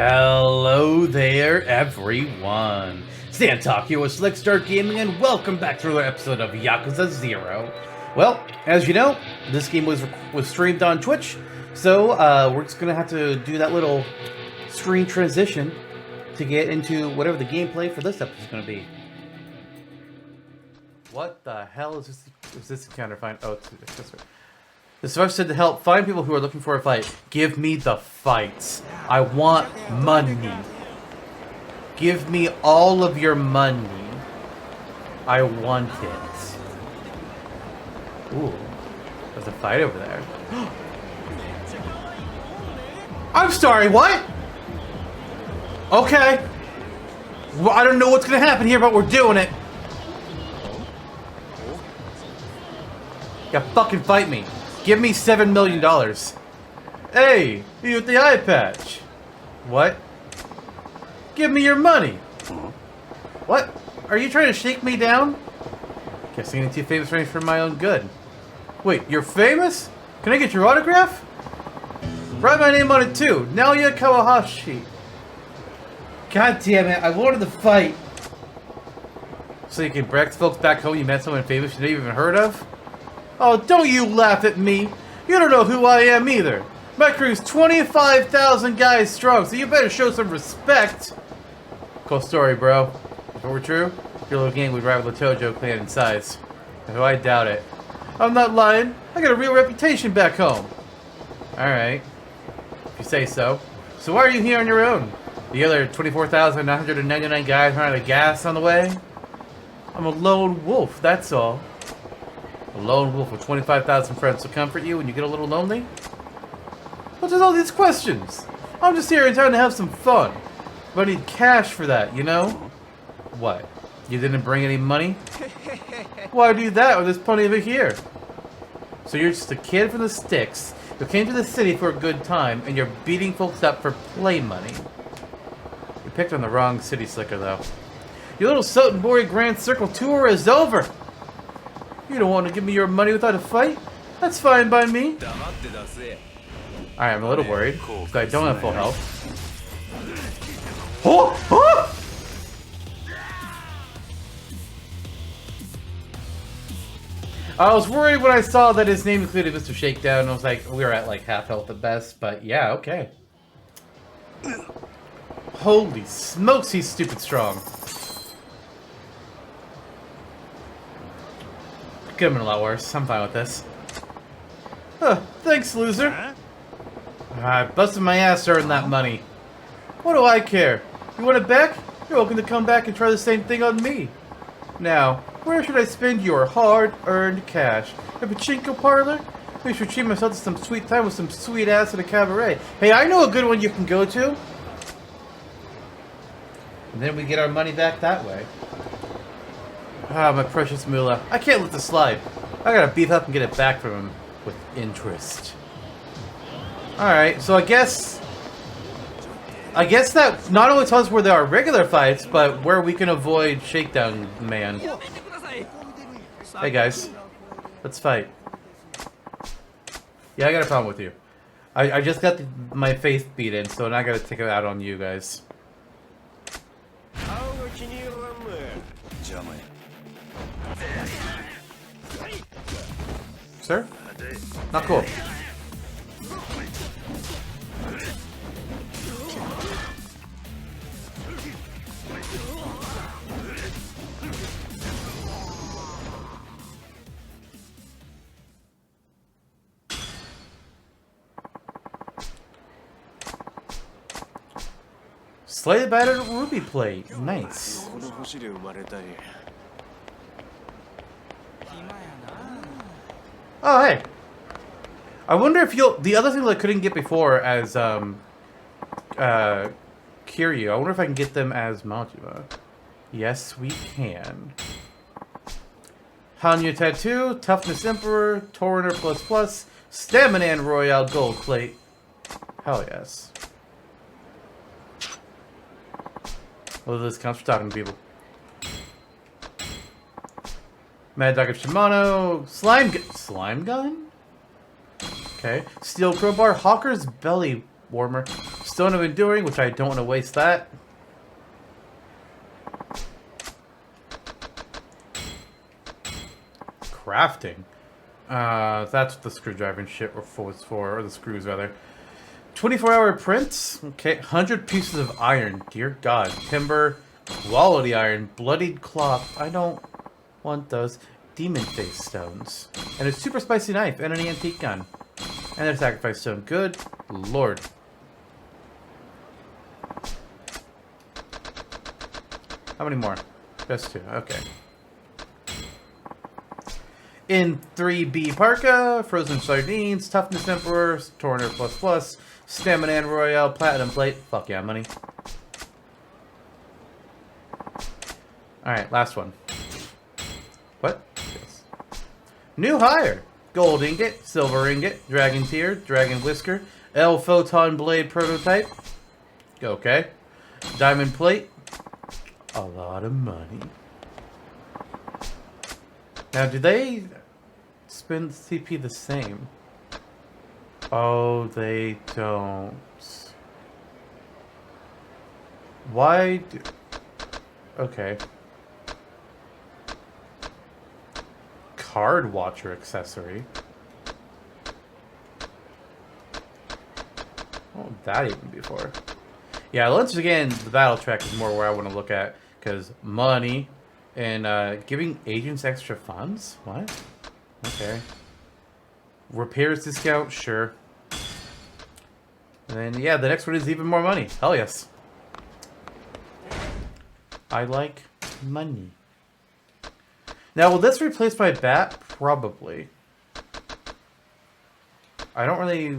Hello there, everyone. Stan Talk here with Slick Start Gaming, and welcome back to another episode of Yakuza 0. Well, as you know, this game was streamed on Twitch, so we're just gonna have to do that little screen transition to get into whatever the gameplay for this episode is gonna be. What the hell is this? Is this encounter find? Oh, it's this way. The survivor said to help find people who are looking for a fight. Give me the fights. I want money. Give me all of your money. I want it. Ooh, there's a fight over there. I'm sorry, what? Okay. Well, I don't know what's gonna happen here, but we're doing it. Yeah, fucking fight me. Give me $7 million. Hey, you with the eye patch. What? Give me your money. What? Are you trying to shake me down? Guessing I'm too famous for my own good. Wait, you're famous? Can I get your autograph? Write my name on it too. Naoya Kawahashi. God damn it, I wanted to fight. So you can brag to folks back home you met someone famous you never even heard of? Oh, don't you laugh at me. You don't know who I am either. My crew's 25,000 guys strong, so you better show some respect. Cool story, bro. If it were true, your little gang would rival the Tojo clan in size. Though I doubt it. I'm not lying. I got a real reputation back home. Alright. If you say so. So why are you here on your own? The other 24,999 guys run out of gas on the way? I'm a lone wolf, that's all. A lone wolf with 25,000 friends to comfort you when you get a little lonely? What's with all these questions? I'm just here in town to have some fun. But I need cash for that, you know? What? You didn't bring any money? Why do that when there's plenty of it here? So you're just a kid from the sticks who came to the city for a good time and you're beating folks up for play money. You picked on the wrong city slicker, though. Your little Sotenbori Grand Circle tour is over! You don't want to give me your money without a fight? That's fine by me. Alright, I'm a little worried, because I don't have full health. Oh! Oh! I was worried when I saw that his name included Mr. Shakedown, and I was like, we were at like half health at best, but yeah, okay. Holy smokes, he's stupid strong. Could have been a lot worse. I'm fine with this. Huh, thanks, loser. I busted my ass to earn that money. What do I care? You want it back? You're welcome to come back and try the same thing on me. Now, where should I spend your hard-earned cash? A pachinko parlor? Maybe I should treat myself to some sweet time with some sweet ass at a cabaret. Hey, I know a good one you can go to. And then we get our money back that way. Ah, my precious moolah. I can't let this slide. I gotta beef up and get it back from him with interest. Alright, so I guess that not only tells us where there are regular fights, but where we can avoid Shakedown Man. Hey guys, let's fight. Yeah, I got a problem with you. I just got my face beaten, so now I gotta take it out on you guys. Sir? Not cool. Slay the battered ruby plate. Nice. Oh, hey. I wonder if you'll... The other thing that I couldn't get before as, Kiryu, I wonder if I can get them as Majima. Yes, we can. Hanyu Tattoo, Toughness Emperor, Torrenter ++, Stamina and Royale Gold Plate. Hell yes. Well, this counts for talking to people. Mad Dog of Shimano, Slime Gun? Okay. Steel Crowbar, Hawker's Belly Warmer, Stone of Enduring, which I don't want to waste that. Crafting. That's what the screwdriver and shit was for, or the screws rather. 24-hour prints. Okay, 100 pieces of iron. Dear God. Timber, quality iron, bloodied cloth. I don't want those. Demon face stones. And a super spicy knife and an antique gun. And a sacrifice stone. Good Lord. How many more? Just 2. Okay. In 3B Parka, Frozen Sardines, Toughness Emperor, Torner++, Stamina and Royale, Platinum Plate. Fuck yeah, money. Alright, last one. What? Yes. New hire. Gold ingot, silver ingot, dragon tear, dragon whisker, L photon blade prototype. Okay. Diamond plate. A lot of money. Now, do they spend CP the same? Oh, they don't. Why do... Okay. Card watcher accessory. What would that even be for? Yeah, once again, the battle track is more where I want to look at. Because money and giving agents extra funds? What? Okay. Repairs discount? Sure. And then, yeah, the next one is even more money. Hell yes. I like money. Now, will this replace my bat? Probably. I don't really...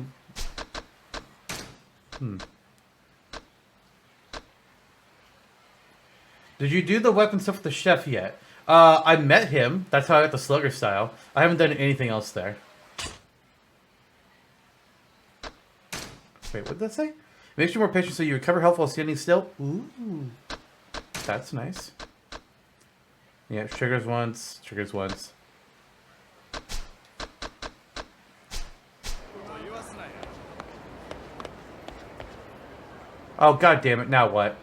Did you do the weapon stuff with the chef yet? I met him. That's how I got the slugger style. I haven't done anything else there. Wait, what did that say? Makes you more patient so you recover health while standing still. Ooh. That's nice. Yeah, triggers once. Triggers once. Oh, god damn it. Now what?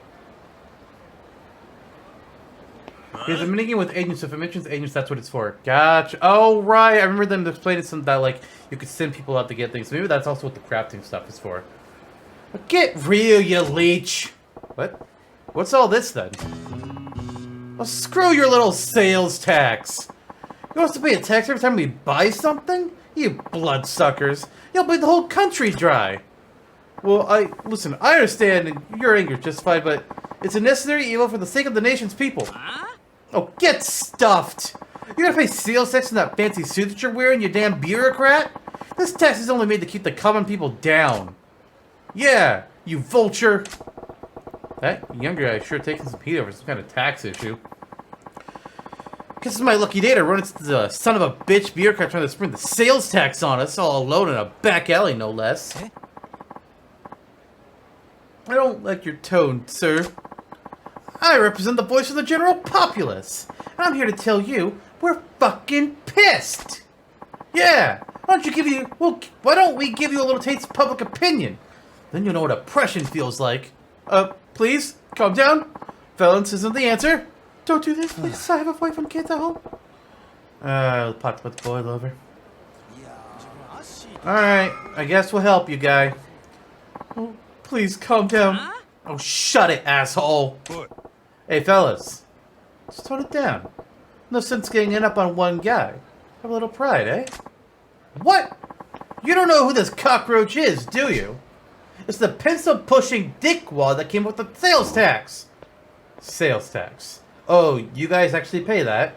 There's a minigame with agents. If it mentions agents, that's what it's for. Gotcha. Oh, right. I remember them explaining something that, like, you could send people out to get things. Maybe that's also what the crafting stuff is for. But get real, you leech. What? What's all this, then? Well, screw your little sales tax. You want us to pay a tax every time we buy something? You bloodsuckers. You'll bleed the whole country dry. Well, listen, I understand your anger is justified, but it's a necessary evil for the sake of the nation's people. Oh, get stuffed! You're gonna pay sales tax in that fancy suit that you're wearing, you damn bureaucrat? This tax is only made to keep the common people down. Yeah, you vulture! That younger guy sure taking some heat over some kind of tax issue. Guess it's my lucky day to run into the son of a bitch bureaucrat trying to spring the sales tax on us all alone in a back alley, no less. I don't like your tone, sir. I represent the voice of the general populace, and I'm here to tell you we're fucking pissed. Yeah, why don't we give you a little taste of public opinion? Then you'll know what oppression feels like. Please, calm down. Violence isn't the answer. Don't do this, please. I have a wife and kids at home. Pot to boil over. Alright, I guess we'll help you, guy. Oh, please, calm down. Oh, shut it, asshole. Hey, fellas. Just tone it down. No sense ganging up on one guy. Have a little pride, eh? What? You don't know who this cockroach is, do you? It's the pencil-pushing dickwad that came with the sales tax. Sales tax. Oh, you guys actually pay that?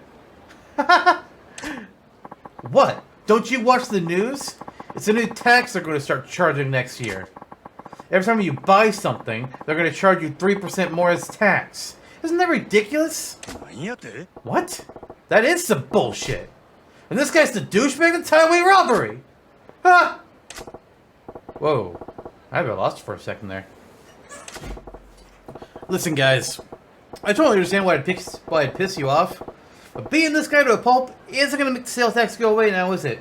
What? Don't you watch the news? It's a new tax they're going to start charging next year. Every time you buy something, they're going to charge you 3% more as tax. Isn't that ridiculous? What? That is some bullshit. And this guy's the douchebag of the highway robbery. Ah! Whoa. I got lost for a second there. Listen, guys. I totally understand why I'd piss you off. But beating this guy to a pulp isn't going to make the sales tax go away now, is it?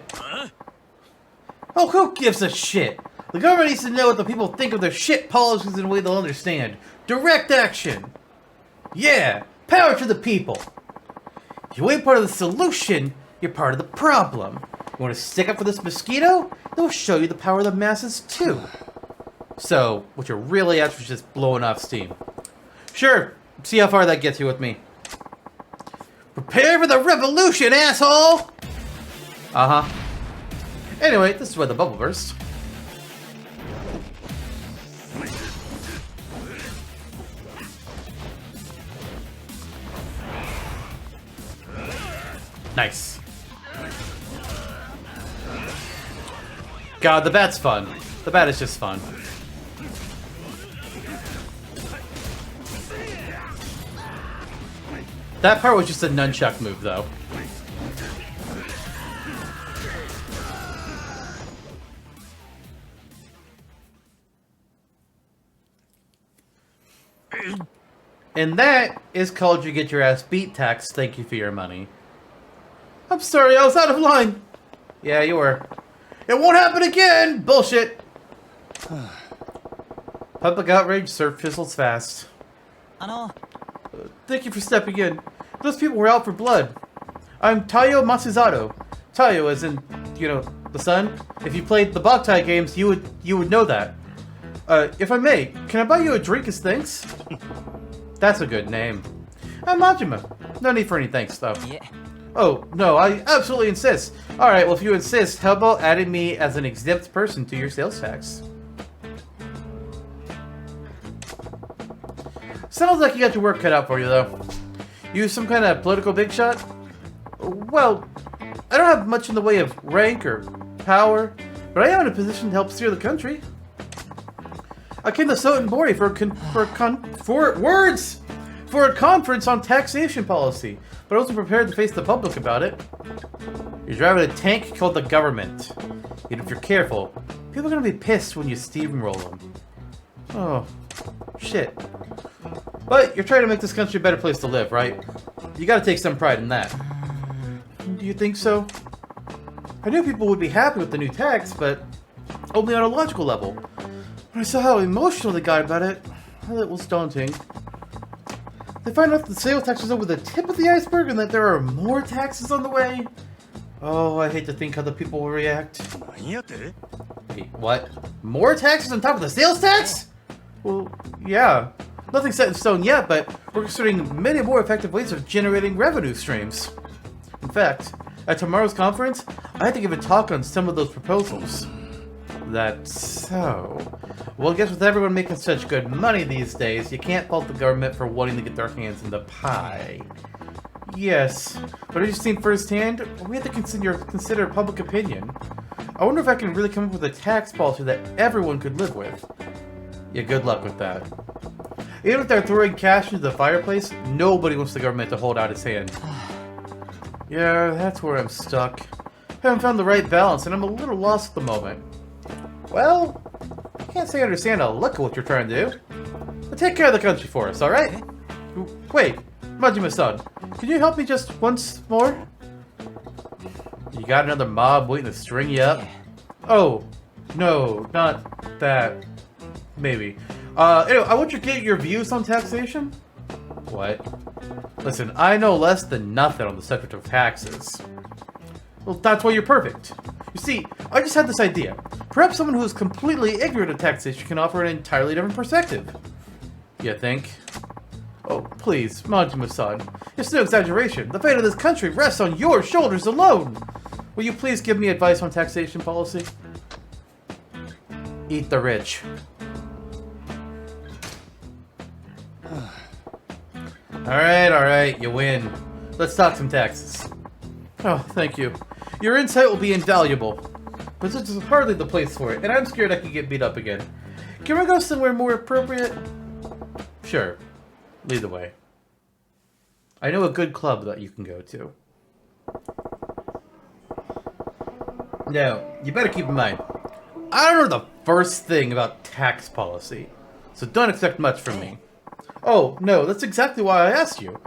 Oh, who gives a shit? The government needs to know what the people think of their shit policies in a way they'll understand. Direct action! Yeah! Power to the people! If you ain't part of the solution, you're part of the problem. You want to stick up for this mosquito? They'll show you the power of the masses too. So, what you're really after is just blowing off steam. Sure, see how far that gets you with me. Prepare for the revolution, asshole! Uh-huh. Anyway, this is where the bubble burst. Nice. God, the bat's fun. The bat is just fun. That part was just a nunchuck move, though. And that is called you get your ass beat tax. Thank you for your money. I'm sorry, I was out of line. Yeah, you were. It won't happen again! Bullshit! Public outrage fizzles fast. Thank you for stepping in. Those people were out for blood. I'm Taiyo Matsuzato. Taiyo as in, you know, the sun. If you played the Boktai games, you would know that. If I may, can I buy you a drink as thanks? That's a good name. I'm Majima. No need for any thanks, though. Yeah. Oh, no, I absolutely insist. Alright, well, if you insist, how about adding me as an exempt person to your sales tax? Sounds like you got your work cut out for you, though. You some kind of political big shot? Well, I don't have much in the way of rank or power, but I am in a position to help steer the country. I came to Sotenbori for a conference on taxation policy, but I wasn't prepared to face the public about it. You're driving a tank called the government. And if you're careful, people are gonna be pissed when you steamroll them. Oh, shit. But you're trying to make this country a better place to live, right? You gotta take some pride in that. Do you think so? I knew people would be happy with the new tax, but only on a logical level. When I saw how emotional they got about it, well, it was daunting. They find out that the sales tax is over the tip of the iceberg and that there are more taxes on the way. Oh, I hate to think how the people will react. Wait, what? More taxes on top of the sales tax? Well, yeah. Nothing's set in stone yet, but we're considering many more effective ways of generating revenue streams. In fact, at tomorrow's conference, I had to give a talk on some of those proposals. That's so. Well, I guess with everyone making such good money these days, you can't fault the government for wanting to get their hands in the pie. Yes, but as you've seen firsthand, we have to consider public opinion. I wonder if I can really come up with a tax policy that everyone could live with. Yeah, good luck with that. Even if they're throwing cash into the fireplace, nobody wants the government to hold out its hand. Yeah, that's where I'm stuck. Haven't found the right balance, and I'm a little lost at the moment. Well, I can't say I understand a look at what you're trying to do. But take care of the country for us, alright? Wait, Majima-san, can you help me just once more? You got another mob waiting to string you up? Oh, no, not that. Maybe. Anyway, I want you to get your views on taxation. What? Listen, I know less than nothing on the subject of taxes. Well, that's why you're perfect. You see, I just had this idea. Perhaps someone who is completely ignorant of taxation can offer an entirely different perspective. You think? Oh, please, Majima-san. It's no exaggeration. The fate of this country rests on your shoulders alone. Will you please give me advice on taxation policy? Eat the rich. Alright, you win. Let's talk some taxes. Oh, thank you. Your insight will be invaluable. But this is hardly the place for it, and I'm scared I could get beat up again. Can we go somewhere more appropriate? Sure. Lead the way. I know a good club that you can go to. Now, you better keep in mind, I don't know the first thing about tax policy, so don't expect much from me. Oh, no, that's exactly why I asked you.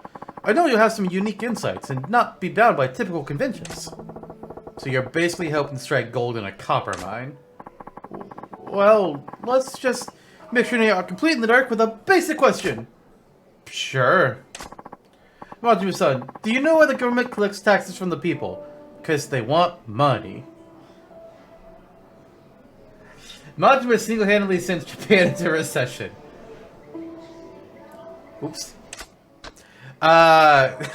I know you'll have some unique insights and not be bound by typical conventions. So you're basically hoping to strike gold in a copper mine. Well, let's just make sure you're not complete in the dark with a basic question. Sure. Majima-san, do you know why the government collects taxes from the people? Because they want money. Majima single-handedly sends Japan into recession. Oops. To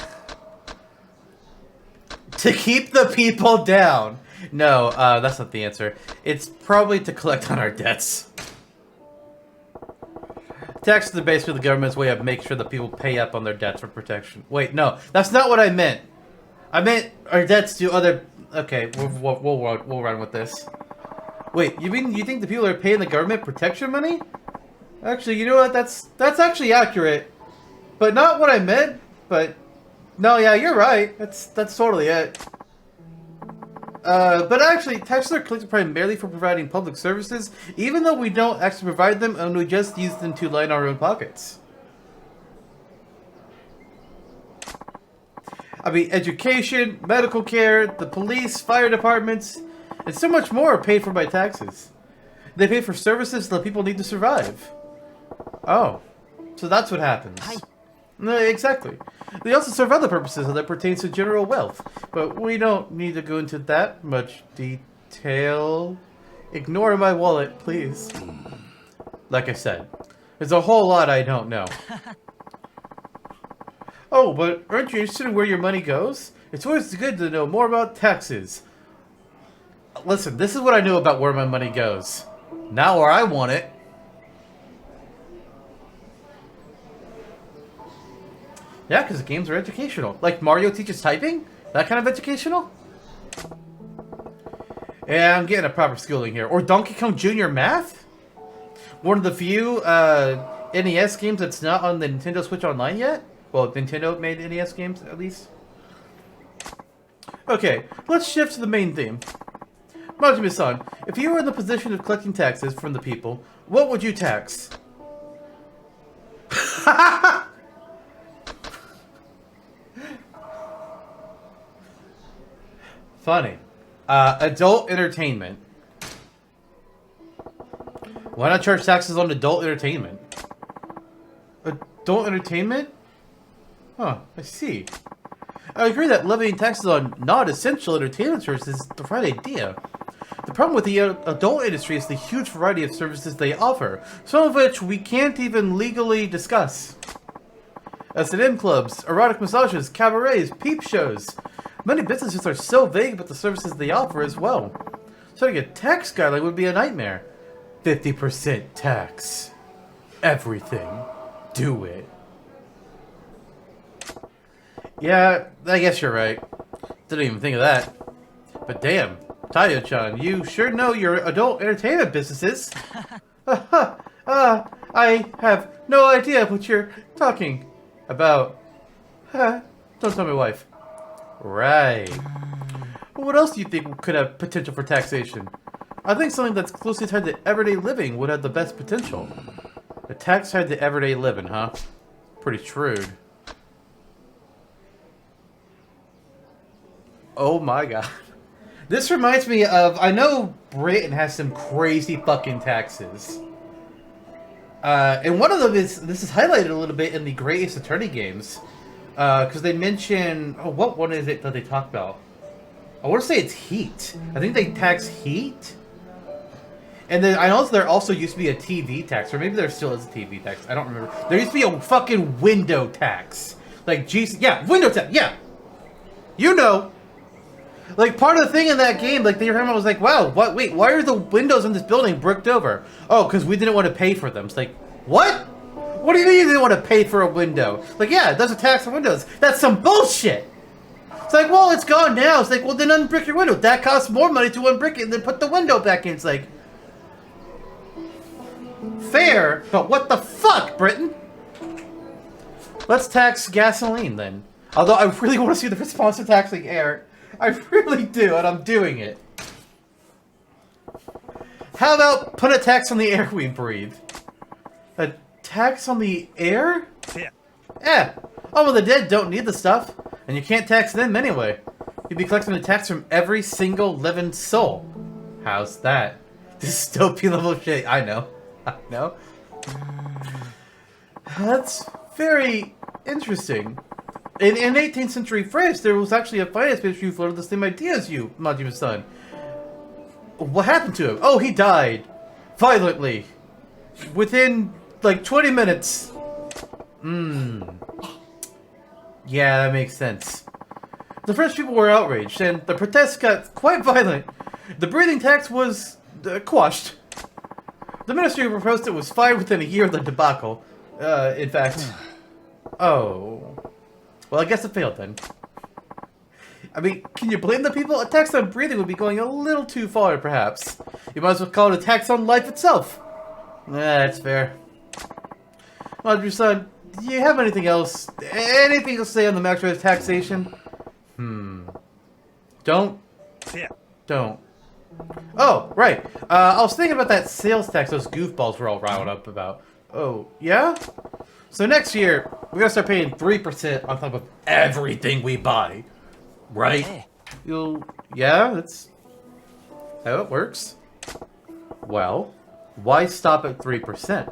keep the people down. No, that's not the answer. It's probably to collect on our debts. Taxes are basically the government's way of making sure that people pay up on their debts for protection. Wait, no, that's not what I meant. I meant our debts to other... Okay, we'll run with this. Wait, you think the people are paying the government protection money? Actually, you know what? That's actually accurate. But not what I meant, but... No, yeah, you're right. That's totally it. But actually, taxes are collected primarily for providing public services, even though we don't actually provide them and we just use them to line our own pockets. I mean, education, medical care, the police, fire departments, and so much more are paid for by taxes. They pay for services that people need to survive. Oh, so that's what happens. Hi. No, exactly. They also serve other purposes that pertains to general wealth, but we don't need to go into that much detail. Ignore my wallet, please. Like I said, there's a whole lot I don't know. Oh, but aren't you interested in where your money goes? It's always good to know more about taxes. Listen, this is what I know about where my money goes. Now where I want it. Yeah, because the games are educational. Like Mario teaches typing? That kind of educational? Yeah, I'm getting a proper schooling here. Or Donkey Kong Jr. Math? One of the few NES games that's not on the Nintendo Switch Online yet? Well, Nintendo made NES games, at least. Okay, let's shift to the main theme. Majima-san, if you were in the position of collecting taxes from the people, what would you tax? Funny. Adult entertainment. Why not charge taxes on adult entertainment? Adult entertainment? Huh, I see. I agree that levying taxes on non-essential entertainment services is the right idea. The problem with the adult industry is the huge variety of services they offer, some of which we can't even legally discuss. S&M clubs, erotic massages, cabarets, peep shows. Many businesses are so vague about the services they offer as well. Setting a tax guideline would be a nightmare. 50% tax. Everything. Do it. Yeah, I guess you're right. Didn't even think of that. But damn, Tayo-chan, you sure know your adult entertainment businesses. I have no idea what you're talking about. Don't tell my wife. Right. What else do you think could have potential for taxation? I think something that's closely tied to everyday living would have the best potential. A tax tied to everyday living, huh? Pretty shrewd. Oh my god. This reminds me of, I know Britain has some crazy fucking taxes. And one of them is, this is highlighted a little bit in the Greatest Attorney games. Because they mention, oh, what one is it that they talk about? I want to say it's heat. I think they tax heat. And then I know there also used to be a TV tax, or maybe there still is a TV tax. I don't remember. There used to be a fucking window tax. Like, geez, yeah, window tax, yeah. You know. Like, part of the thing in that game, like, the was like, wow, what? Wait, why are the windows in this building bricked over? Oh, because we didn't want to pay for them. It's like, what? What do you mean you didn't want to pay for a window? Like, yeah, it does a tax on windows. That's some bullshit. It's like, well, it's gone now. It's like, well, then unbrick your window. That costs more money to unbrick it and then put the window back in. It's like, fair, but what the fuck, Britain? Let's tax gasoline, then. Although I really want to see the response to taxing air. I really do, and I'm doing it. How about put a tax on the air we breathe? A tax on the air? Yeah. Oh, well, the dead don't need the stuff, and you can't tax them anyway. You'd be collecting a tax from every single living soul. How's that? Dystopian level shit. I know. I know. That's very interesting. In 18th century France, there was actually a finance ministry who floated the same idea as you, Majima-san. What happened to him? Oh, he died. Violently. Within, like, 20 minutes. Yeah, that makes sense. The French people were outraged, and the protests got quite violent. The breathing tax was quashed. The ministry who proposed it was fired within a year of the debacle. In fact... Oh... Well, I guess it failed then. I mean, can you blame the people? A tax on breathing would be going a little too far, perhaps. You might as well call it a tax on life itself. That's fair. Well, son, do you have anything else? Anything to say on the matter of taxation? Don't? Yeah. Don't. Oh, right. I was thinking about that sales tax those goofballs were all riled up about. Oh, yeah? So next year, we're gonna start paying 3% on top of everything we buy. Right? Yeah, that's how it works. Well, why stop at 3%?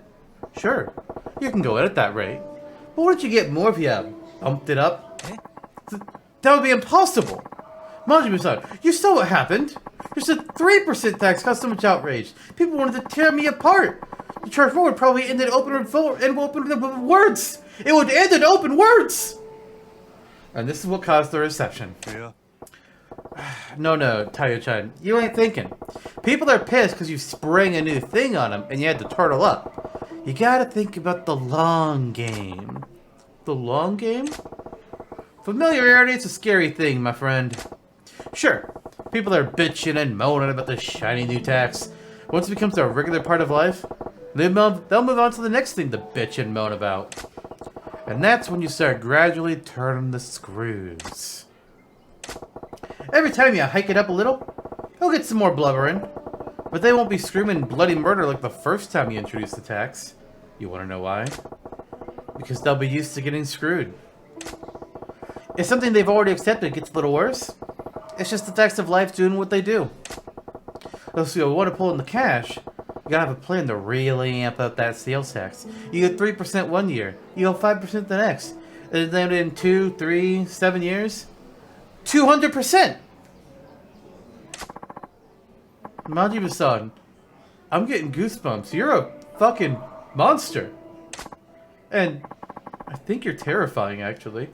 Sure, you can go in at that rate. But what did you get more if you bumped it up? That would be impossible. Majima-san, you saw what happened. Just a 3% tax caused so much outrage. People wanted to tear me apart. The charge would probably end in open words. It would end in open words. And this is what caused the recession. Yeah. No, Tayo-chan, you ain't thinking. People are pissed because you sprang a new thing on them and you had to turtle up. You gotta think about the long game. The long game? Familiarity is a scary thing, my friend. Sure, people are bitching and moaning about the shiny new tax. Once it becomes a regular part of life, they'll move on to the next thing to bitch and moan about. And that's when you start gradually turning the screws. Every time you hike it up a little, you'll get some more blubbering. But they won't be screaming bloody murder like the first time you introduce the tax. You want to know why? Because they'll be used to getting screwed. If something they've already accepted gets a little worse, it's just the tax of life doing what they do. So you'll want to pull in the cash, you gotta have a plan to really amp up that sales tax. You get 3% one year, you go 5% the next. And then in 2, 3, 7 years, 200%! Majima-san, I'm getting goosebumps. You're a fucking monster. And I think you're terrifying, actually.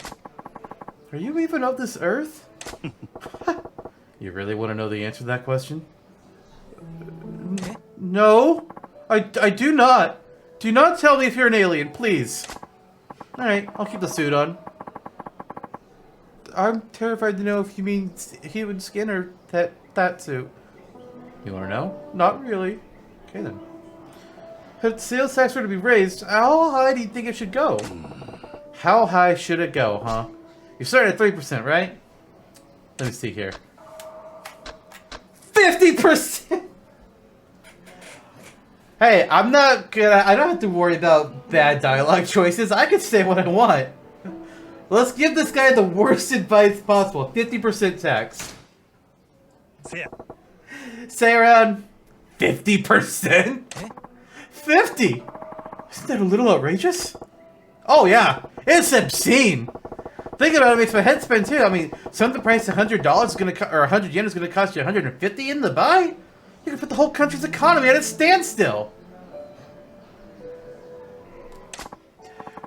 Are you even of this earth? You really want to know the answer to that question? No, I do not. Do not tell me if you're an alien, please. Alright, I'll keep the suit on. I'm terrified to know if you mean human skin or that suit. You want to know? Not really. Okay then. If sales tax were to be raised, how high do you think it should go? How high should it go, huh? You started at 3%, right? Let me see here. 50%! Hey, I don't have to worry about bad dialogue choices. I can say what I want. Let's give this guy the worst advice possible. 50% tax. Yeah. Say around 50%? 50? Isn't that a little outrageous? Oh yeah, it's obscene. Think about it, makes my head spin too. I mean, something priced $100 is gonna or 100 yen is gonna cost you 150 in the buy. You can put the whole country's economy at a standstill.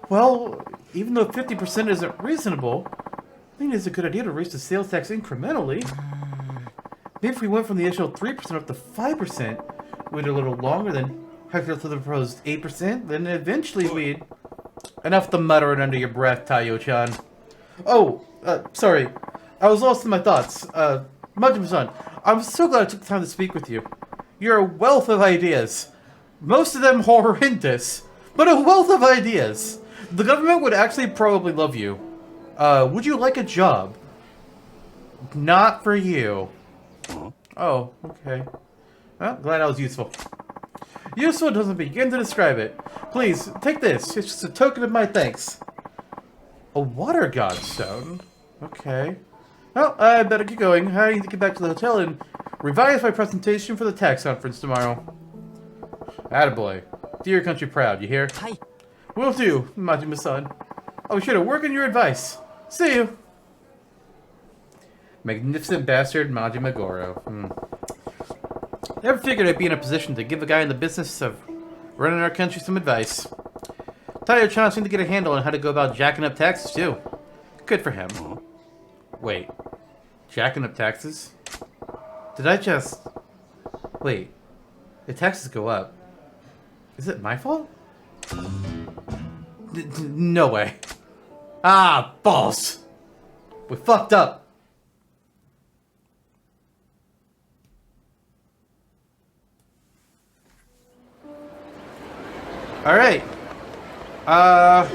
Well, even though 50% isn't reasonable, I think it's a good idea to raise the sales tax incrementally. Maybe if we went from the initial 3% up to 5%, wait a little longer than hike to the proposed 8%, then eventually we'd... Enough to muttering under your breath, Tayo-chan. Oh, sorry. I was lost in my thoughts. Majima-san, I'm so glad I took the time to speak with you. You're a wealth of ideas. Most of them horrendous, but a wealth of ideas. The government would actually probably love you. Would you like a job? Not for you. Oh, okay. Well, glad I was useful. Useful doesn't begin to describe it. Please, take this. It's just a token of my thanks. A water godstone? Okay. Well, I better get going. I need to get back to the hotel and Revise my presentation for the tax conference tomorrow. Attaboy. Do your country proud, you hear? Hi. Will do, Majima-san. I'll be sure to work on your advice. See you. Magnificent bastard Majima Goro. Never figured I'd be in a position to give a guy in the business of running our country some advice. Tayo-chan seemed to get a handle on how to go about jacking up taxes, too. Good for him. Wait. Jacking up taxes? Did I just... Wait. The taxes go up. Is it my fault? No way. Ah, balls. We fucked up. Alright. I'm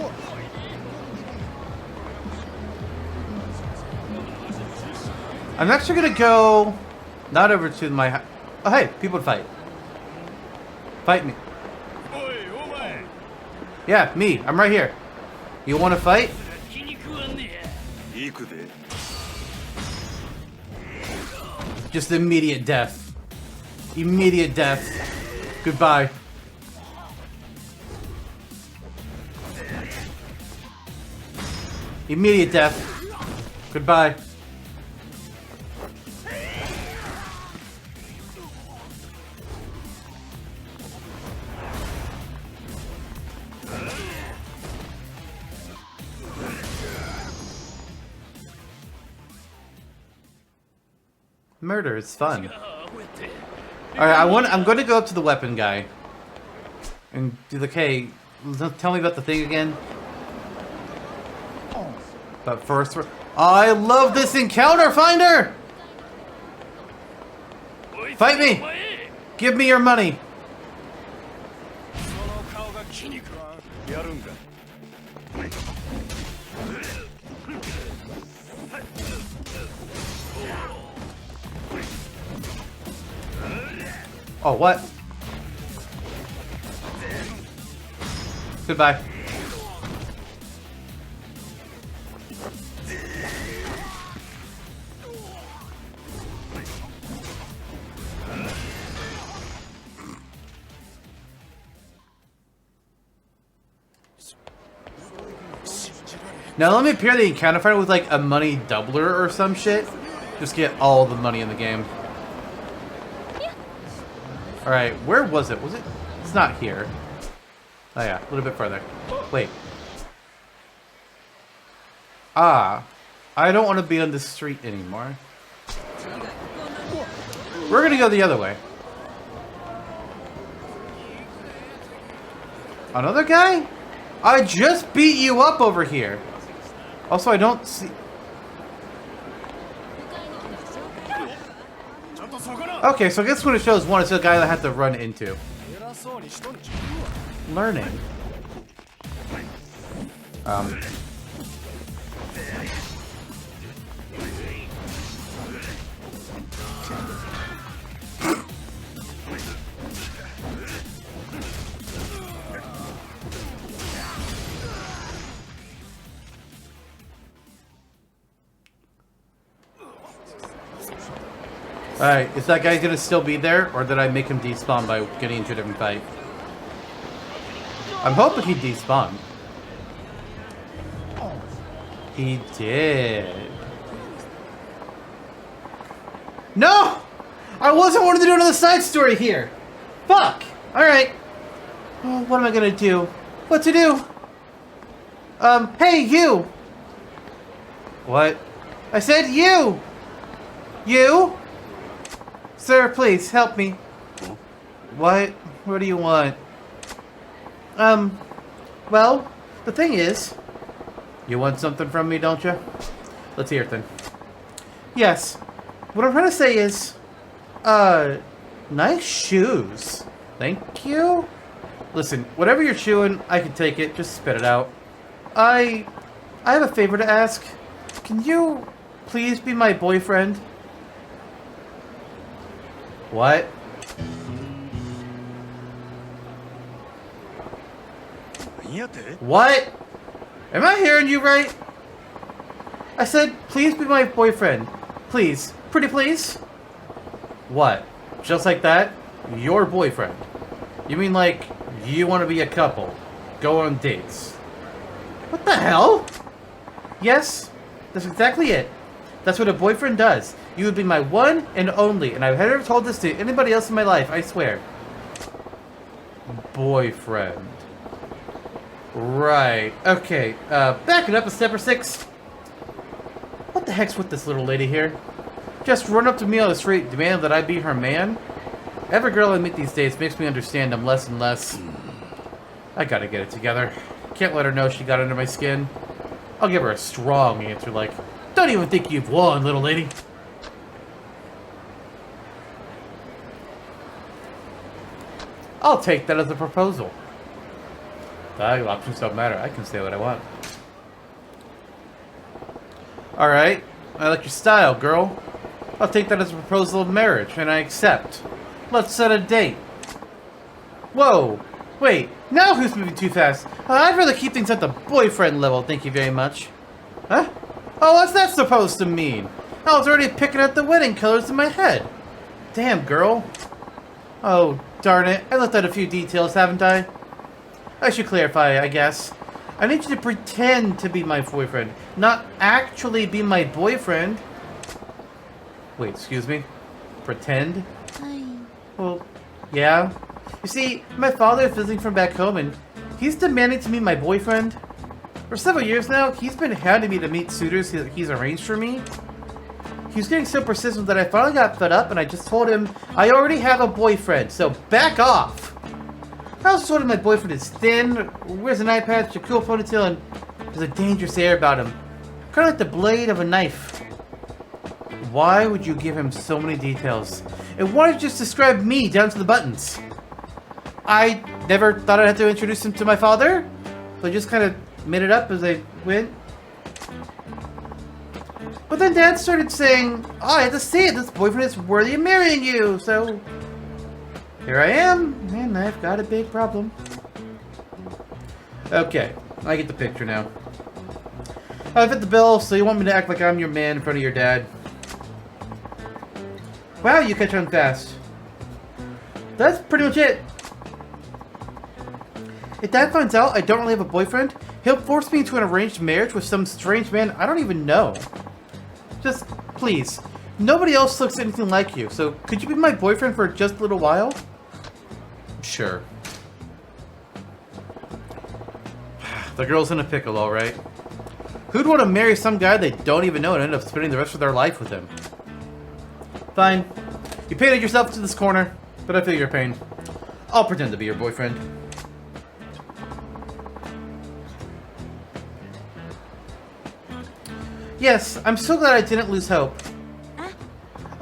actually gonna go... Not over to my... Oh, hey, people to fight. Fight me. Yeah, me. I'm right here. You want to fight? Just immediate death. Immediate death. Goodbye. Immediate death. Goodbye. Murder is fun. Alright, I'm going to go up to the weapon guy. And do the K. Tell me about the thing again. But first, I love this encounter finder! Fight me! Give me your money! Oh, what? Goodbye. Now let me appear the encounter fighter with like a money doubler or some shit. Just get all the money in the game. Alright, where was it? Was it? It's not here. Oh yeah, a little bit further. Wait. Ah. I don't want to be on this street anymore. We're gonna go the other way. Another guy? I just beat you up over here. Also, I don't see... Okay, so I guess when it shows one, it's the guy that I have to run into. Learning. Alright, is that guy gonna still be there, or did I make him despawn by getting into a different fight? I'm hoping he despawned. He did. No! I wasn't wanting to do another side story here! Fuck! Alright. Oh, what am I gonna do? What to do? Hey, you! What? I said you! You? Sir, please, help me. What? What do you want? Well, the thing is... You want something from me, don't you? Let's hear it then. Yes. What I'm trying to say is... nice shoes. Thank you? Listen, whatever you're chewing, I can take it. Just spit it out. I have a favor to ask. Can you please be my boyfriend? What? What? Am I hearing you right? I said, please be my boyfriend. Please. Pretty please? What? Just like that? Your boyfriend? You mean like you want to be a couple? Go on dates? What the hell? Yes, that's exactly it. That's what a boyfriend does. You would be my one and only, and I've never told this to anybody else in my life, I swear. Boyfriend. Right. Okay, back it up a step or six. What the heck's with this little lady here? Just run up to me on the street, demand that I be her man? Every girl I meet these days makes me understand I'm less and less. I gotta get it together. Can't let her know she got under my skin. I'll give her a strong answer like, don't even think you've won, little lady. I'll take that as a proposal. The options don't matter. I can say what I want. Alright. I like your style, girl. I'll take that as a proposal of marriage, and I accept. Let's set a date. Whoa. Wait. Now who's moving too fast? I'd rather keep things at the boyfriend level, thank you very much. Huh? Oh, what's that supposed to mean? I was already picking out the wedding colors in my head. Damn, girl. Oh, darn it. I left out a few details, haven't I? I should clarify, I guess. I need you to pretend to be my boyfriend, not actually be my boyfriend. Wait, excuse me? Pretend? Hi. Well, yeah. You see, my father is visiting from back home, and he's demanding to meet my boyfriend. For several years now, he's been hounding me to meet suitors he's arranged for me. He was getting so persistent that I finally got fed up, and I just told him I already have a boyfriend, so back off! I also told him my boyfriend is thin, wears an eye patch, a cool ponytail, and there's a dangerous air about him. Kind of like the blade of a knife. Why would you give him so many details? And why did you just describe me down to the buttons? I never thought I'd have to introduce him to my father, so I just kind of made it up as I went. But then Dad started saying, oh, I have to say it, this boyfriend is worthy of marrying you, so here I am, and I've got a big problem. Okay, I get the picture now. I fit the bill, so you want me to act like I'm your man in front of your dad. Wow, you catch on fast. That's pretty much it. If Dad finds out I don't really have a boyfriend, he'll force me into an arranged marriage with some strange man I don't even know. Just, please. Nobody else looks anything like you, so could you be my boyfriend for just a little while? Sure. The girl's in a pickle, alright. Who'd want to marry some guy they don't even know and end up spending the rest of their life with him? Fine. You painted yourself to this corner, but I feel your pain. I'll pretend to be your boyfriend. Yes, I'm so glad I didn't lose hope.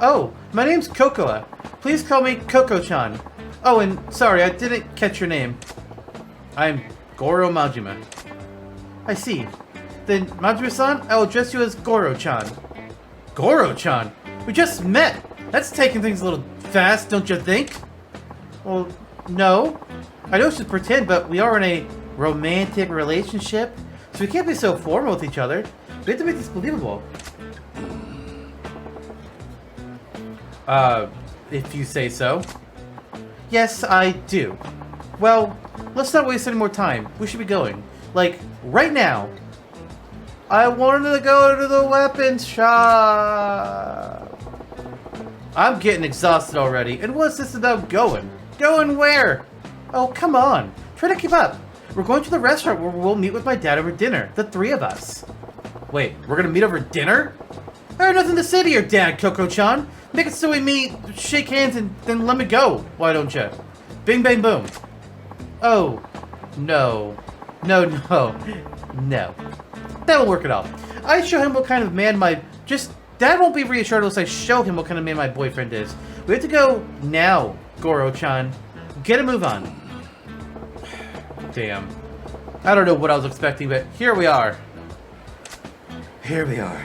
Oh, my name's Kokoa. Please call me Koko-chan. Oh, and sorry, I didn't catch your name. I'm Goro Majima. I see. Then, Majima-san, I will address you as Goro-chan. Goro-chan? We just met! That's taking things a little fast, don't you think? Well, no. I know we should pretend, but we are in a romantic relationship, so we can't be so formal with each other. We have to make this believable. If you say so. Yes, I do. Well, let's not waste any more time. We should be going. Like, right now. I wanted to go to the weapons shop. I'm getting exhausted already. And what's this about going? Going where? Oh, come on. Try to keep up. We're going to the restaurant where we'll meet with my dad over dinner. The three of us. Wait, we're gonna meet over dinner? I have nothing to say to your dad, Koko-chan. Make it so we meet, shake hands, and then let me go. Why don't you? Bing, bang, boom. Oh, no. No, no. No. That won't work at all. I show him what kind of man Dad won't be reassured unless I show him what kind of man my boyfriend is. We have to go now, Goro-chan. Get a move on. Damn. I don't know what I was expecting, but here we are. Here we are.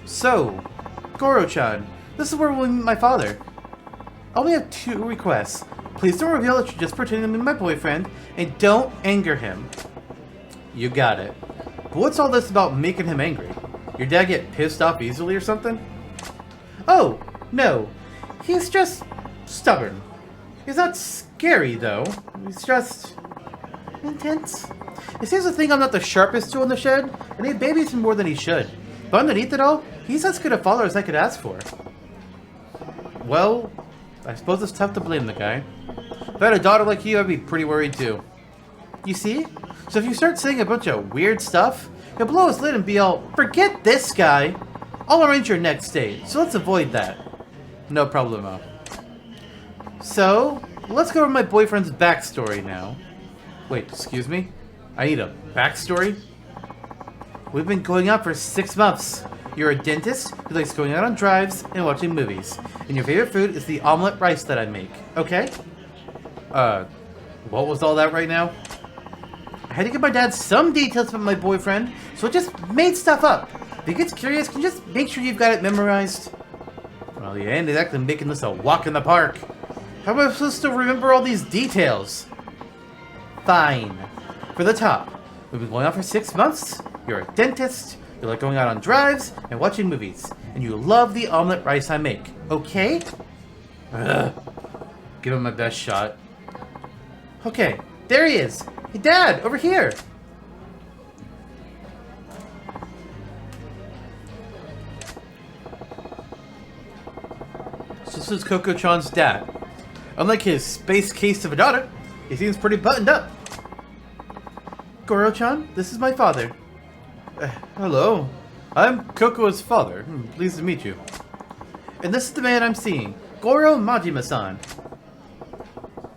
So, Goro-chan, this is where we'll meet my father. I only have 2 requests. Please don't reveal that you're just pretending to be my boyfriend, and don't anger him. You got it. But what's all this about making him angry? Your dad get pissed off easily or something? Oh, no. He's just stubborn. He's not scary, though. He's just intense. It seems to think I'm not the sharpest tool in the shed, and he babies him more than he should. But underneath it all, he's as good a father as I could ask for. Well, I suppose it's tough to blame the guy. If I had a daughter like you, I'd be pretty worried too. You see? So if you start saying a bunch of weird stuff, he'll blow his lid and be all, forget this guy! I'll arrange your next date, so let's avoid that. No problemo. So, let's go over my boyfriend's backstory now. Wait, excuse me? I need a backstory? We've been going out for 6 months. You're a dentist who likes going out on drives and watching movies. And your favorite food is the omelet rice that I make, okay? What was all that right now? I had to give my dad some details about my boyfriend, so I just made stuff up. If he gets curious, can you just make sure you've got it memorized? Well, you ain't exactly making this a walk in the park. How am I supposed to remember all these details? Fine. For the top, we've been going out for 6 months. You're a dentist. You like going out on drives and watching movies. And you love the omelet rice I make. Okay? Ugh. Give him my best shot. Okay, there he is. Hey, Dad, over here. So this is Coco-chan's dad. Unlike his space case of a daughter, he seems pretty buttoned up. Goro-chan, this is my father. Hello. I'm Coco's father. Pleased to meet you. And this is the man I'm seeing, Goro Majima-san.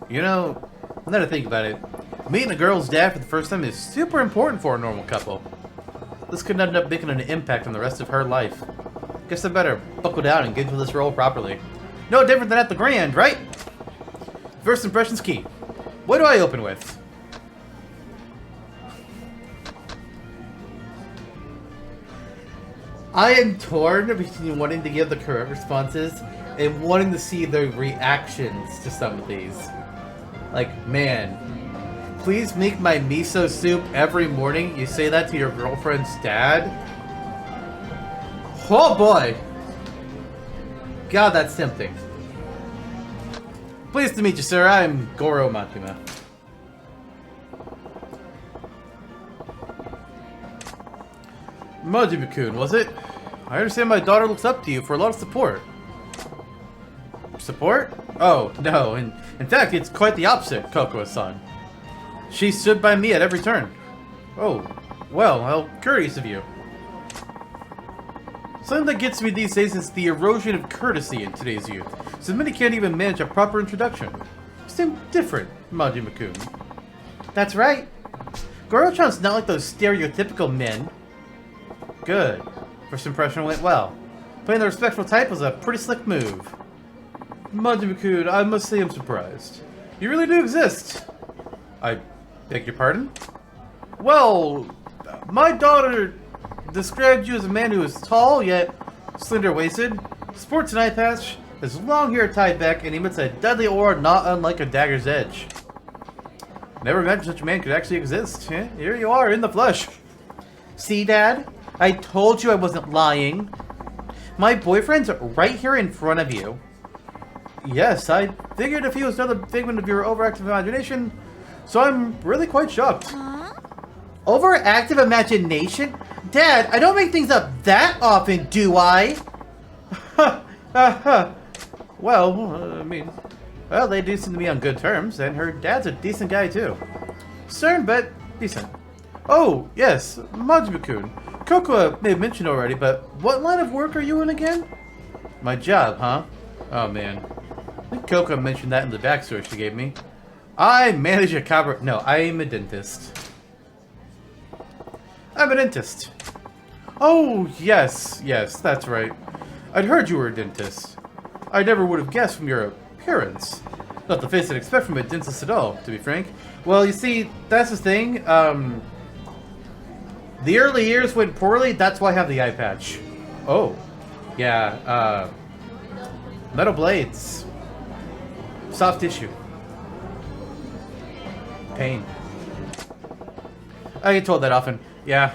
You know, now to think about it, meeting a girl's dad for the first time is super important for a normal couple. This could end up making an impact on the rest of her life. Guess I better buckle down and get into this role properly. No different than at the Grand, right? First impression's key. What do I open with? I am torn between wanting to give the correct responses and wanting to see the reactions to some of these. Like, man, please make my miso soup every morning. You say that to your girlfriend's dad? Oh boy! God, that's tempting. Pleased to meet you, sir. I'm Goro Majima. Majima-kun, was it? I understand my daughter looks up to you for a lot of support. Support? Oh, no. In fact, it's quite the opposite, Coco-san. She stood by me at every turn. Oh, well, how curious of you. Something that gets me these days is the erosion of courtesy in today's youth, so many can't even manage a proper introduction. You seem different, Majima-kun. That's right. Goro-chan's not like those stereotypical men. Good. First impression went well. Playing the respectful type was a pretty slick move. Majima-kun, I must say I'm surprised. You really do exist. I beg your pardon? Well, my daughter described you as a man who is tall, yet slender-waisted, sports an eye patch, has long hair tied back, and emits a deadly aura not unlike a dagger's edge. Never imagined such a man could actually exist. Here you are, in the flesh. See, Dad? I told you I wasn't lying. My boyfriend's right here in front of you. Yes, I figured if he was another figment of your overactive imagination, so I'm really quite shocked. Huh? Overactive imagination? Dad, I don't make things up that often, do I? Well, I mean, well, they do seem to be on good terms, and her dad's a decent guy too. Stern, but decent. Oh, yes, Majima-kun. Coco may have mentioned already, but what line of work are you in again? My job, huh? Oh, man. I think Coco mentioned that in the backstory she gave me. I manage a cabaret. No, I'm a dentist. I'm a dentist. Oh, yes, that's right. I'd heard you were a dentist. I never would have guessed from your appearance. Not the face I'd expect from a dentist at all, to be frank. Well, you see, that's the thing. The early years went poorly, that's why I have the eye patch. Oh. Yeah, metal blades. Soft tissue. Pain. I get told that often. Yeah.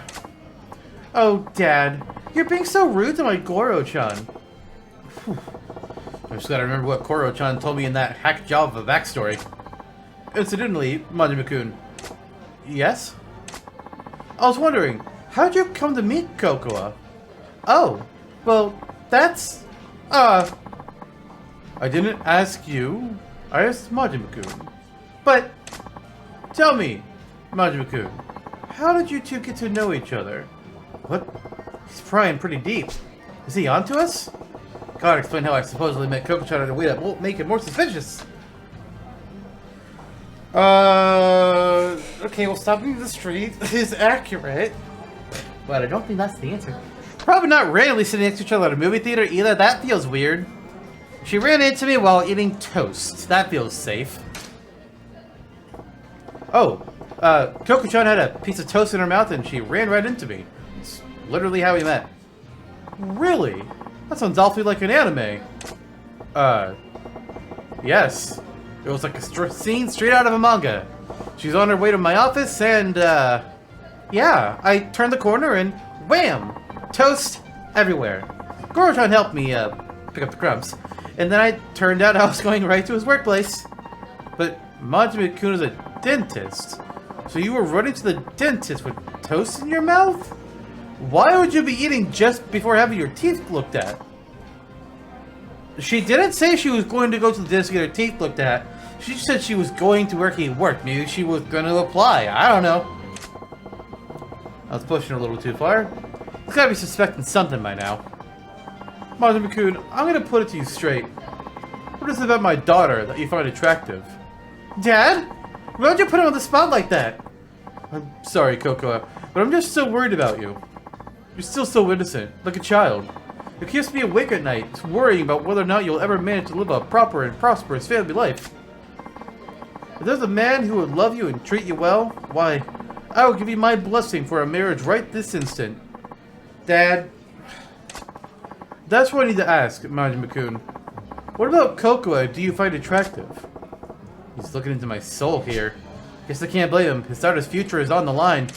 Oh, Dad. You're being so rude to my Goro-chan. I just gotta remember what Goro-chan told me in that hack job of a backstory. Incidentally, Majima-kun. Yes? I was wondering, how'd you come to meet Kokoa? Oh, well, that's... I didn't ask you. I asked Majima-kun. But, tell me, Majima-kun, how did you two get to know each other? What? He's prying pretty deep. Is he onto us? Gotta explain how I supposedly met Koko-chan in a way that won't make it more suspicious. Okay, well, stopping in the street is accurate. But I don't think that's the answer. Probably not randomly sitting next to each other at a movie theater either. That feels weird. She ran into me while eating toast. That feels safe. Oh, Koko-chan had a piece of toast in her mouth and she ran right into me. It's literally how we met. Really? That sounds awfully like an anime. Yes. It was like a scene straight out of a manga. She's on her way to my office and, yeah, I turned the corner and wham! Toast everywhere. Goro-chan helped me, pick up the crumbs. And then I turned out I was going right to his workplace. But Majima-kun is a dentist. So you were running to the dentist with toast in your mouth? Why would you be eating just before having your teeth looked at? She didn't say she was going to go to the dentist to get her teeth looked at. She said she was going to where he worked. Maybe she was going to apply. I don't know. I was pushing a little too far. He's got to be suspecting something by now. Majima-kun, I'm going to put it to you straight. What is it about my daughter that you find attractive? Dad? Why would you put him on the spot like that? I'm sorry, Kokoa, but I'm just so worried about you. You're still so innocent, like a child. It keeps me awake at night, worrying about whether or not you'll ever manage to live a proper and prosperous family life. If there's a man who would love you and treat you well, why, I will give you my blessing for a marriage right this instant. Dad, that's what I need to ask, Majima-kun. What about Kokoa do you find attractive? He's looking into my soul here. Guess I can't blame him. His daughter's future is on the line.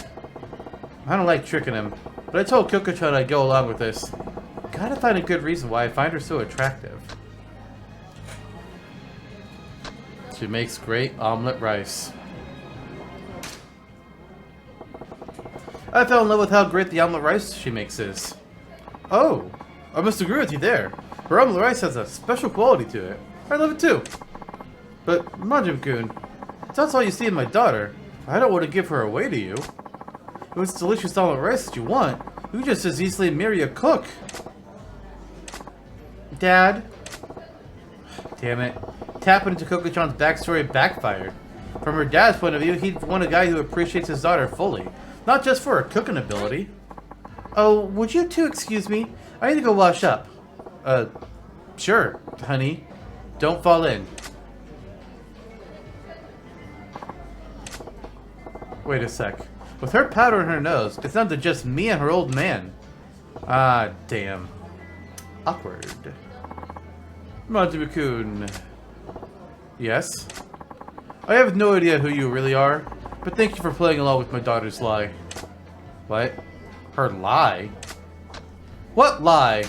I don't like tricking him, but I told Koko-chan I'd go along with this. Gotta find a good reason why I find her so attractive. She makes great omelet rice. I fell in love with how great the omelet rice she makes is. Oh, I must agree with you there. Her omelet rice has a special quality to it. I love it too. But, Majima-kun, if that's all you see in my daughter, I don't want to give her away to you. If it's delicious omelet rice that you want, you can just as easily marry a cook. Dad? Damn it. Tapping into Koko-chan's backstory backfired. From her dad's point of view, he'd want a guy who appreciates his daughter fully, not just for her cooking ability. Oh, would you two excuse me? I need to go wash up. Sure, honey. Don't fall in. Wait a sec. With her powder in her nose, it's not just me and her old man. Ah, damn. Awkward. Majima-kun. Yes? I have no idea who you really are, but thank you for playing along with my daughter's lie. What? Her lie? What lie?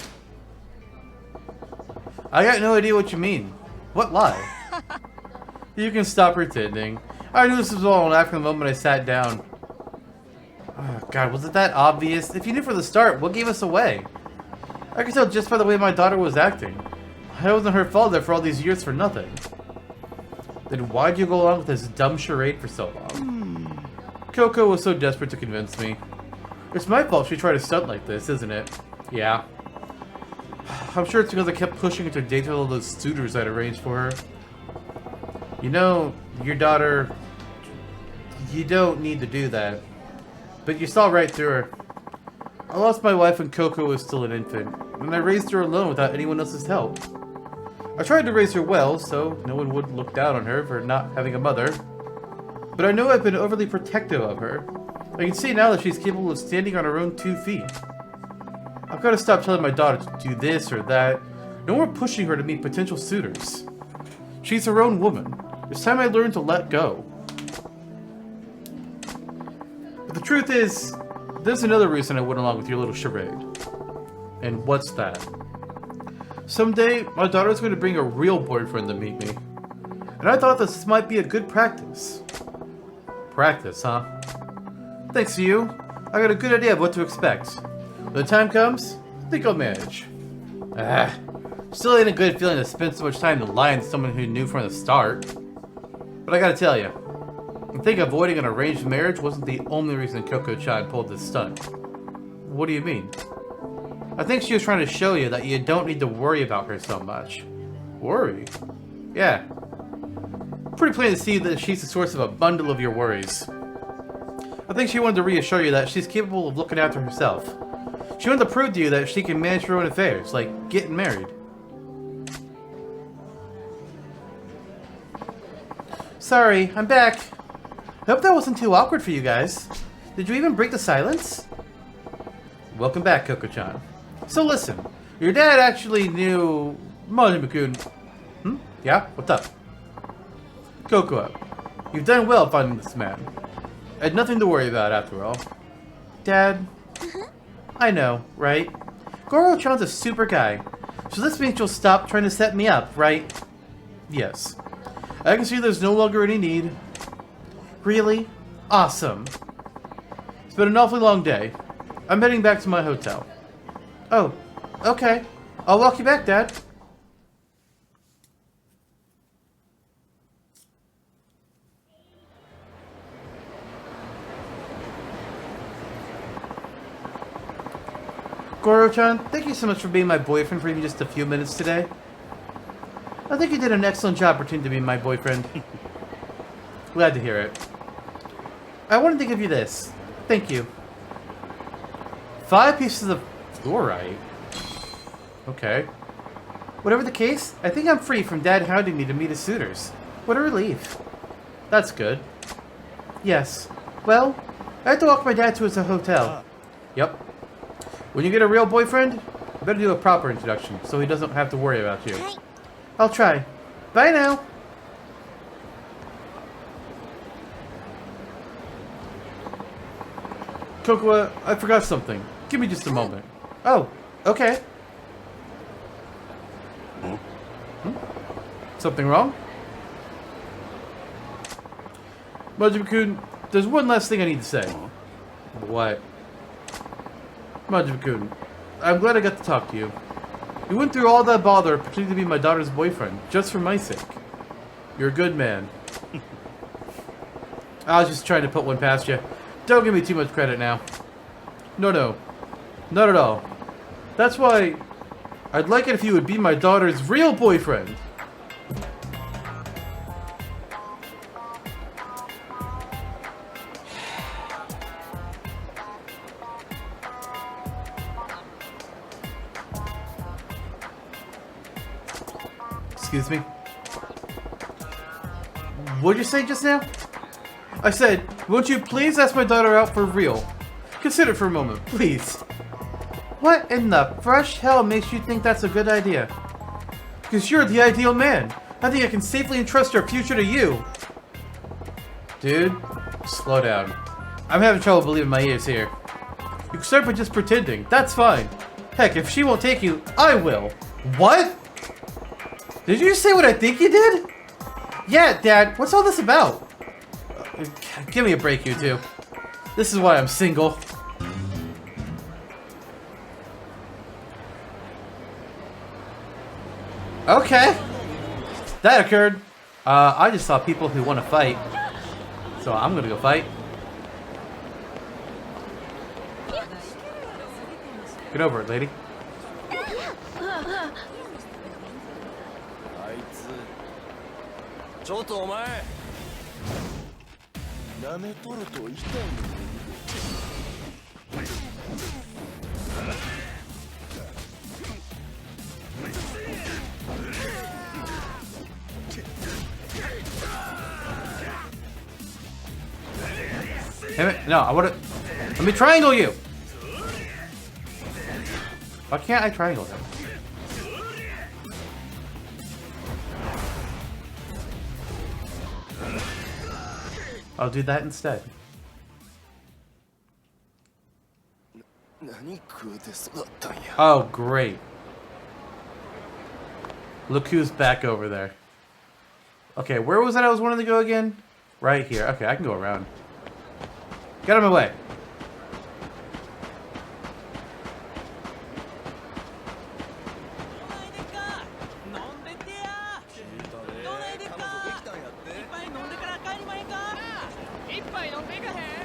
I got no idea what you mean. What lie? You can stop pretending. I knew this was all after the moment I sat down. Oh, God, was it that obvious? If you knew from the start, what gave us away? I could tell just by the way my daughter was acting. I wasn't her fault there for all these years for nothing. Then why'd you go along with this dumb charade for so long? Coco was so desperate to convince me. It's my fault she tried to stunt like this, isn't it? Yeah. I'm sure it's because I kept pushing her to date all those suitors I'd arranged for her. You know, your daughter... You don't need to do that. But you saw right through her. I lost my wife when Coco was still an infant, and I raised her alone without anyone else's help. I tried to raise her well, so no one would look down on her for not having a mother. But I know I've been overly protective of her. I can see now that she's capable of standing on her own 2 feet. I've got to stop telling my daughter to do this or that. No more pushing her to meet potential suitors. She's her own woman. It's time I learned to let go. But the truth is, there's another reason I went along with your little charade. And what's that? Someday, my daughter's going to bring a real boyfriend to meet me. And I thought this might be a good practice. Practice, huh? Thanks to you, I got a good idea of what to expect. When the time comes, I think I'll manage. Still ain't a good feeling to spend so much time to lie to someone who knew from the start. But I gotta tell you, I think avoiding an arranged marriage wasn't the only reason Coco-chan pulled this stunt. What do you mean? I think she was trying to show you that you don't need to worry about her so much. Worry? Yeah. Pretty plain to see that she's the source of a bundle of your worries. I think she wanted to reassure you that she's capable of looking after herself. She wanted to prove to you that she can manage her own affairs, like getting married. Sorry, I'm back. I hope that wasn't too awkward for you guys. Did you even break the silence? Welcome back, Coco-chan. So listen, your dad actually knew Majima-kun. Yeah? What's up? Coco, you've done well finding this man. I had nothing to worry about after all. Dad? I know, right? Goro-chan's a super guy. So this means you'll stop trying to set me up, right? Yes. I can see there's no longer any need. Really? Awesome. It's been an awfully long day. I'm heading back to my hotel. Oh, okay. I'll walk you back, Dad. Goro-chan, thank you so much for being my boyfriend for even just a few minutes today. I think you did an excellent job pretending to be my boyfriend. Glad to hear it. I wanted to give you this. Thank you. 5 pieces of fluorite. Okay. Whatever the case, I think I'm free from Dad hounding me to meet his suitors. What a relief. That's good. Yes. Well, I have to walk my dad to his hotel. Yep. When you get a real boyfriend, you better do a proper introduction so he doesn't have to worry about you. I'll try. Bye now. Coco, I forgot something. Give me just a moment. Oh, okay. Something wrong? Majima-kun, there's one last thing I need to say. What? Majima-kun, I'm glad I got to talk to you. You went through all that bother pretending to be my daughter's boyfriend, just for my sake. You're a good man. I was just trying to put one past you. Don't give me too much credit now. No. Not at all. That's why I'd like it if you would be my daughter's real boyfriend. Excuse me? What'd you say just now? I said, won't you please ask my daughter out for real? Consider for a moment, please. What in the fresh hell makes you think that's a good idea? Because you're the ideal man. I think I can safely entrust our future to you. Dude, slow down. I'm having trouble believing my ears here. You can start by just pretending. That's fine. Heck, if she won't take you, I will. What? Did you just say what I think you did? Yeah, Dad. What's all this about? Give me a break, you two. This is why I'm single. Okay. That occurred. I just saw people who want to fight. So I'm gonna go fight. Get over it, lady. Damn it. No, I wanna... Let me triangle you! Why can't I triangle him? I'll do that instead. Oh, great. Look who's back over there. Okay, where was that I was wanting to go again? Right here. Okay, I can go around. Get out of my way.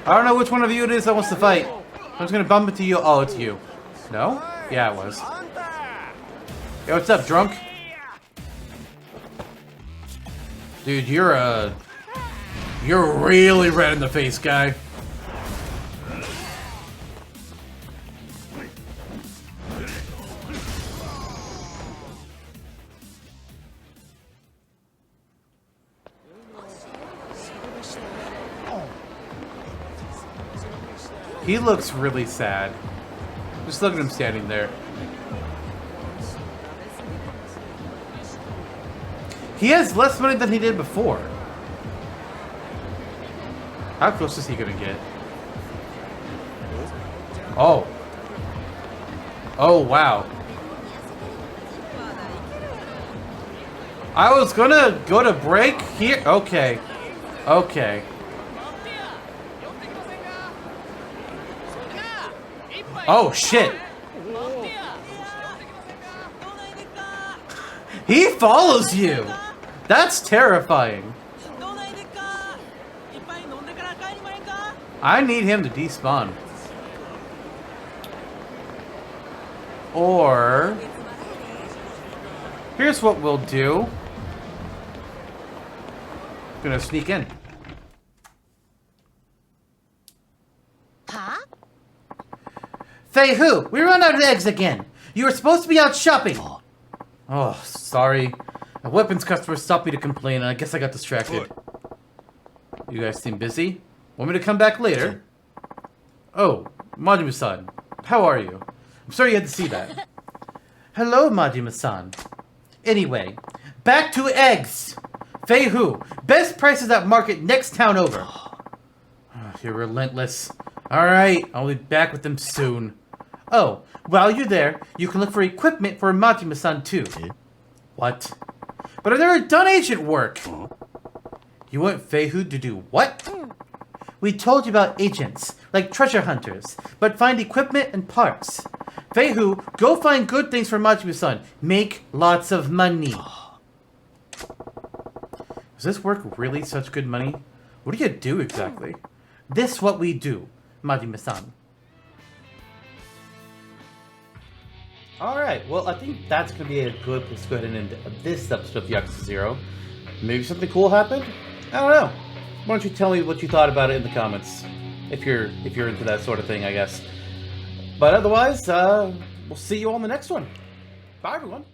I don't know which one of you it is that wants to fight. I'm just gonna bump into you. Oh, it's you. No? Yeah, it was. Yo, what's up, drunk? Dude, you're really red in the face, guy. He looks really sad. Just look at him standing there. He has less money than he did before. How close is he gonna get? Oh. Oh, wow. I was gonna go to break here. Okay. Okay. Oh, shit. He follows you. That's terrifying. I need him to despawn. Or... here's what we'll do. Gonna sneak in. Huh? Fei Hu, we run out of eggs again. You were supposed to be out shopping. Oh, sorry. A weapons customer stopped me to complain, and I guess I got distracted. You guys seem busy? Want me to come back later? Oh, Majima-san. How are you? I'm sorry you had to see that. Hello, Majima-san. Anyway, back to eggs. Fei Hu, best prices at market next town over. You're relentless. Alright, I'll be back with them soon. Oh, while you're there, you can look for equipment for Majima-san too. What? But I've never done agent work. You want Fei Hu to do what? We told you about agents, like treasure hunters, but find equipment and parts. Fei Hu, go find good things for Majima-san. Make lots of money. Does this work really such good money? What do you do exactly? This what we do, Majima-san. Alright, well I think that's going to be a good place to go ahead and end this episode of Yakuza 0. Maybe something cool happened? I don't know. Why don't you tell me what you thought about it in the comments? If you're into that sort of thing, I guess. But otherwise, we'll see you on the next one. Bye everyone.